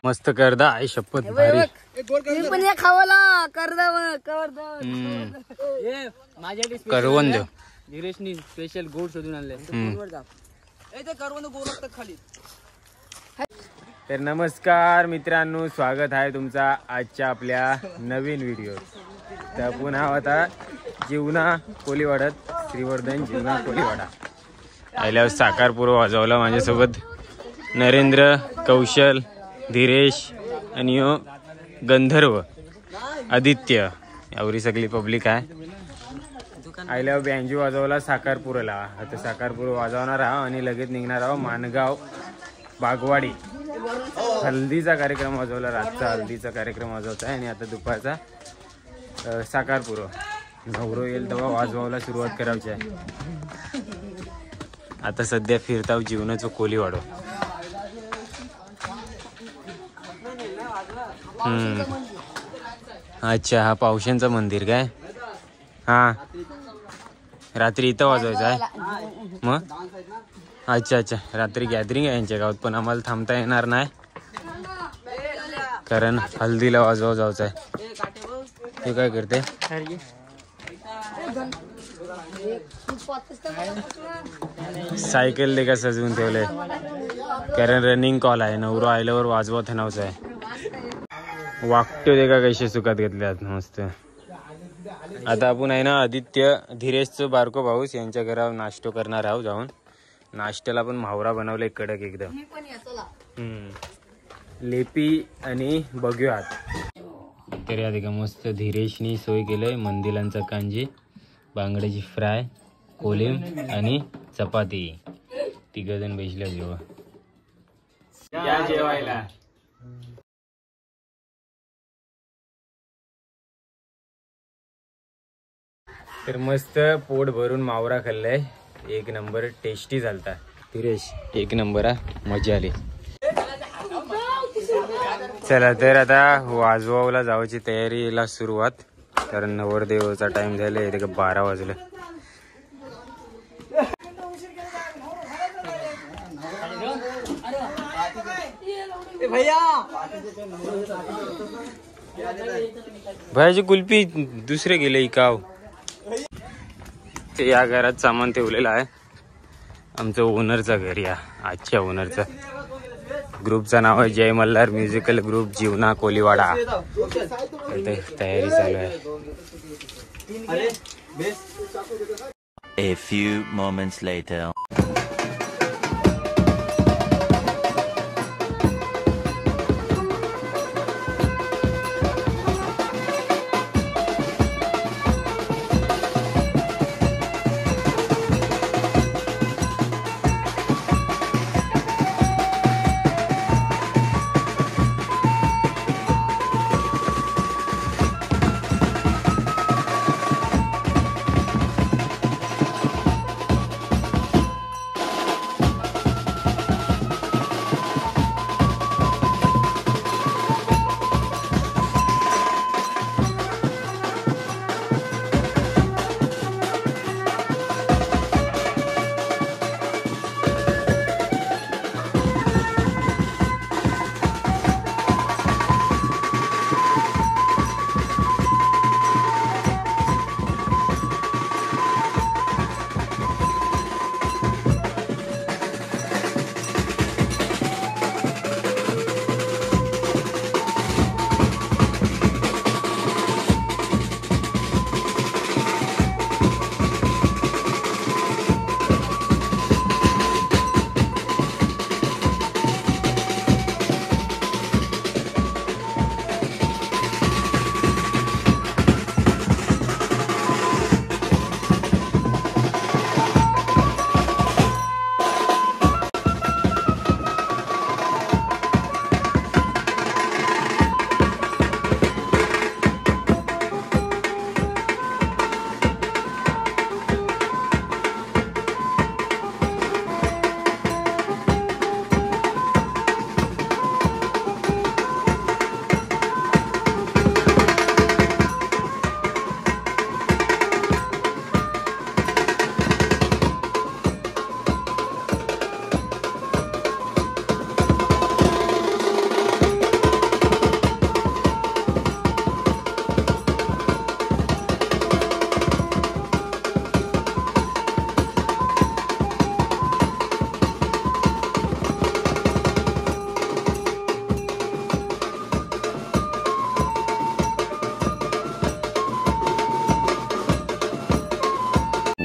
मस्त करदा आई शपथ भारी पण हे खावाला करदा करवंद धीरेशनी स्पेशल गोड शोधून आणले खाली. तर नमस्कार मित्रांनो, स्वागत आहे तुमचा आजच्या आपल्या नवीन व्हिडिओ. तर पुन्हा आता जीवना कोलीवाड्यात श्रीवर्धन जीवना कोलीवाडा आल्यावर साकारपूर वाजवला. माझ्यासोबत नरेंद्र, कौशल, धीरेश आणि गंधर्व आदित्य एवढी सगळी पब्लिक आहे. आल्यावर बँजू वाजवला साकारपूरला. आता साकारपूर वाजवणार आहोत आणि लगेच निघणार आहोत माणगाव बागवाडी. हल्दीचा कार्यक्रम वाजवला, रातचा हल्दीचा कार्यक्रम वाजवत आहे आणि आता दुपारचा साकारपूर नवरो येईल तेव्हा वाजवायला सुरुवात करायची आहे. आता सध्या फिरताव जीवनाचं कोलीवाडो. अच्छा, हा पावशांचं मंदिर काय? हा, रात्री इथं वाजवायचं आहे मग. अच्छा अच्छा, रात्री गॅदरिंग आहे यांच्या गावात, पण आम्हाला थांबता येणार नाही कारण हल्दीला वाजवा जायचं आहे. हे काय करते? सायकल दे का सजवून ठेवलंय कारण रनिंग कॉल आहे. नवरो आल्यावर वाजवत नावचं आहे. वागतो दे का कसे सुखात घेतल्यात मस्त. आता आपण आहे ना आदित्य धीरेशचं बारको भाऊस यांच्या घरावर नाश्तो करणार आहोत. जाऊन नाश्त्याला पण मावरा बनवलाय कडक एकदम. लेपी आणि बघूयात. तर या का मस्त धीरेशनी सोय केलंय मंदिरांचा कांजी, बांगड्याची फ्राय, कोलिम आणि चपाती. तिघजण बसल्या जेवायला. तर मस्त पोट भरून मावरा खाल्लाय. एक नंबर टेस्टी झालता. धीरेश एक नंबर हा, मजा आली. चला तर आता वाजवावला जायची तयारीला सुरुवात, कारण नवरदेवाचा टाइम झाला. इथे 12 वाजले. भाईची कुल्फी दुसरे गेले इकाव. ते या घरात सामान ठेवलेलं आहे. आमचं ओनरचा घर, या आजच्या ओनरचा. ग्रुपचं नाव आहे जय मल्हार म्युझिकल ग्रुप जीवना कोलीवाडा. तयारी चालू आहे. A few moments later.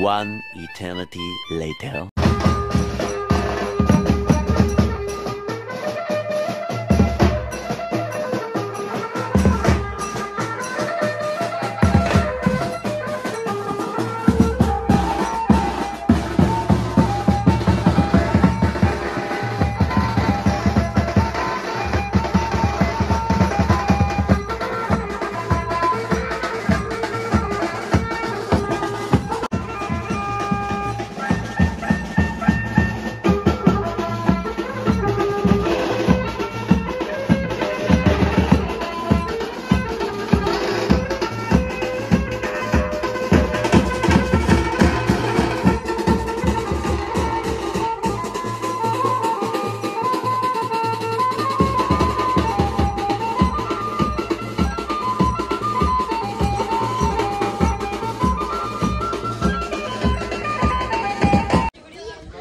One eternity later.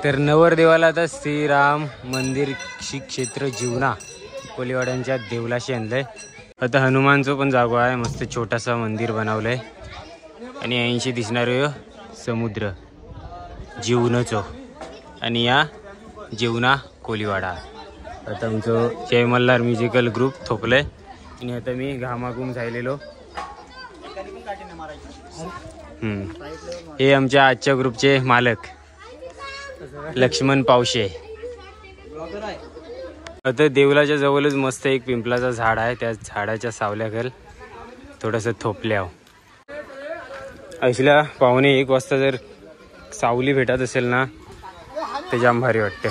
तर नवरदेवाला आता श्रीराम मंदिर श्री क्षेत्र जीवना कोलीवाड्यांच्या देवलाशी आणलंय. आता हनुमानचं पण जागो आहे, मस्त छोटासा मंदिर बनवलंय आणि 80 दिसणारं समुद्र जीवनाचं आणि या जीवना कोलीवाडा. आता आमचं जय मल्हार म्युझिकल ग्रुप थोपलंय आणि आता मी घामाघूम झालेलो. हे आमच्या आजच्या ग्रुपचे मालक लक्ष्मण पावशे. आता देवलाच्या जवळच मस्त एक पिंपलाचा झाड आहे, त्या झाडाच्या सावल्याखाली थोडंसं थोपल्याव. असल्या 1:15 वाजता जर सावली भेटत असेल ना ते जाम भारी वाटते.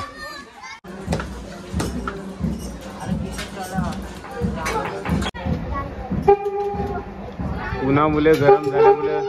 उन्हामुळे गरम झाल्यामुळे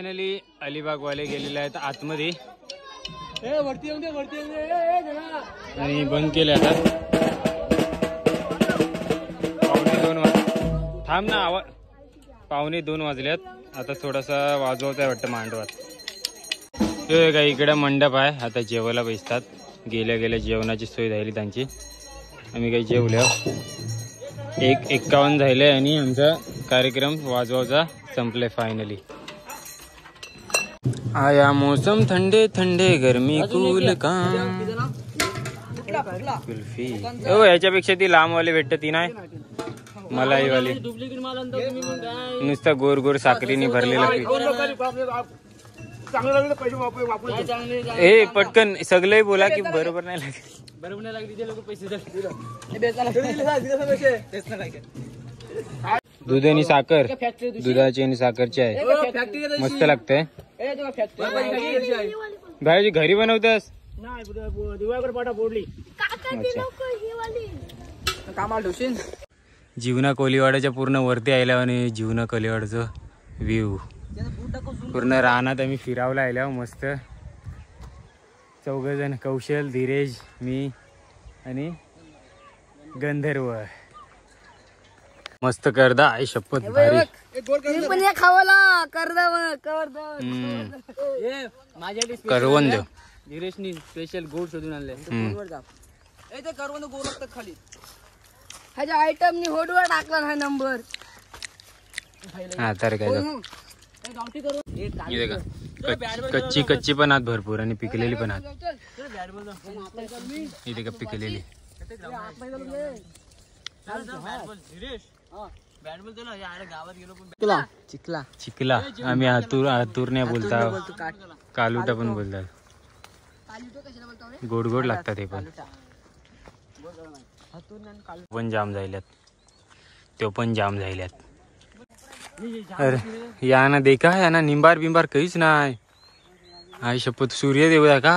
फायनली अलिबागवाले गेलेले आहेत आतमध्ये आणि बंद केले आता. 1:45 थांब ना. 1:45 वाजल्यात. आता थोडासा वाजवता वाटतं मांडवात. का इकडे मंडप आहे. आता जेवायला बसतात. गेल्या गेल्या जेवणाची सोय झाली त्यांची. आम्ही काही जेवल्या. 1:51 झाले आणि आमचा कार्यक्रम वाजवायचा संपलाय फायनली. आया मौसम थंडे थंडे गरमी कूल का कुल्फी. हो याच्यापेक्षा ती लांबवाली भेटत ती नाही मलाईवाली. नुसतं गोर गोर साखरीने भरलेला पीठ. ए पटकन सगळे बोला की बरोबर नाही लागेल. बरोबर नाही लागली ते लोक पैसे दूध आणि साखर. दुधाची आणि साखरची आहे. मस्त लागतंय. भाजी घरी बनवतेस. जीवना कोलीवाड्याच्या पूर्ण वरती आयला आणि जीवना कोलीवाड्याचं व्ह्यू पूर्ण रानात आम्ही फिरावला आल्या. मस्त 4 जण कौशल, धीरेज, मी आणि गंधर्व. मस्त करदा आई शपथ भारी. पण या खावाला करदा करवंद. धीरेशनी स्पेशल गोड शोधून आणले. खाली ह्याच्या आयटमनी होडवर टाकला हा नंबर. हा तर काय कच्ची कच्ची पण आहात भरपूर आणि पिकलेली पण आहात. इथे का पिकलेली. चिखला चिखला. आम्ही आतूर नाही बोलता. कालुटा पण बोलतात. गोड गोड लागतात हे पण. पण जाम झाल्यात. तो पण जाम झाल्यात. अरे या ना देखा या ना निंबार बिंबार काहीच नाही. आई शपथ सूर्य देवता का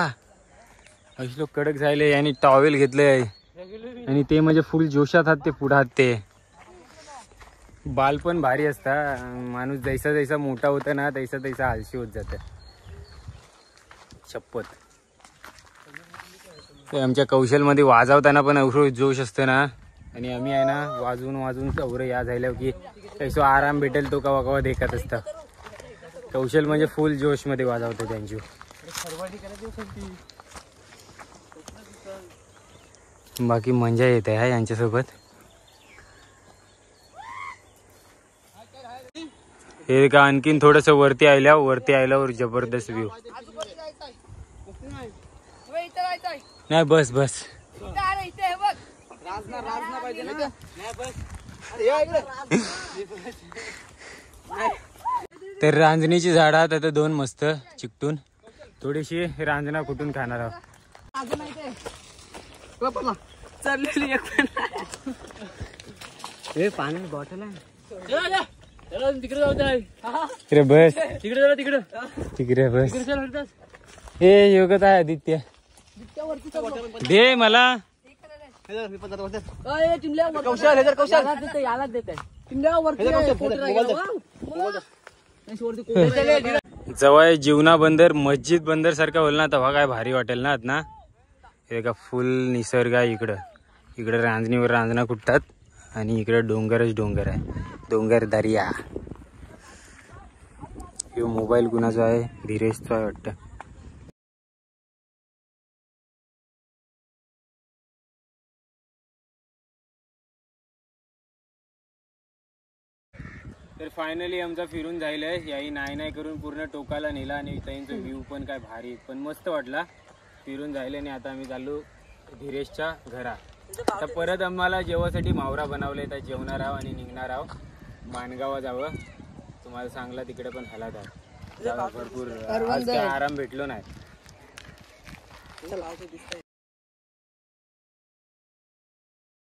असे लोक कडक झाले. आणि टॉवेल घेतले आणि ते म्हणजे फुल जोशात हात. ते पुढे हात. ते बाल पण भारी असता. माणूस जैसा जैसा मोठा होता ना तैसा तैसा आलशी होत जात. शपथ. ते आमच्या कौशलमध्ये वाजवताना पण एवढं जोश असतं ना. आणि आम्ही आहे ना वाजवून वाजवून एवढं या झाल्यावर की कैसो आराम भेटेल तो कवा कवा देखत असतं. कौशल म्हणजे फुल जोश मध्ये वाजवतो त्यांची. बाकी मजा येते हा यांच्यासोबत. हे का आणखीन थोडस वरती आल्यावर जबरदस्त व्ह्यू. नाही बस बस. तर रांजणीची झाडं आहेत आता 2 मस्त चिकटून. थोडीशी रांजना कुठून खाणार आहोत. पाणी बॉटल आहे तिकडे जाऊ. तिकडे बस. तिकडे बस. हे योगत आहे आदित्य. दे मला. जवळ जीवना बंदर मस्जिद बंदर सारखा होईल ना तेव्हा काय भारी वाटेल ना. ना हे का फुल निसर्ग आहे. इकडं रांजणीवर रांजना कुठतात आणि इकडे डोंगरच डोंगर आहे. डोंगर दर्या. यो मोबाईल कुणाचा आहे. धीरेशचा आहे वाटतं. तर फायनली आमचा फिरून जायलाय. याही नाही करून पूर्ण टोकाला नेला आणि त्यांचं व्ह्यू पण काय भारी पण मस्त वाटला. फिरून जायला आणि आता आम्ही चाललो धीरेशच्या घरा. आता परत आम्हाला जेवासाठी मावरा बनवले. तर जेवणार आहोत आणि निघणार आहोत. माणगावा जावं. तुम्हाला सांगला तिकडे पण हलात आहे. भरपूर आज काय आराम भेटलो नाही.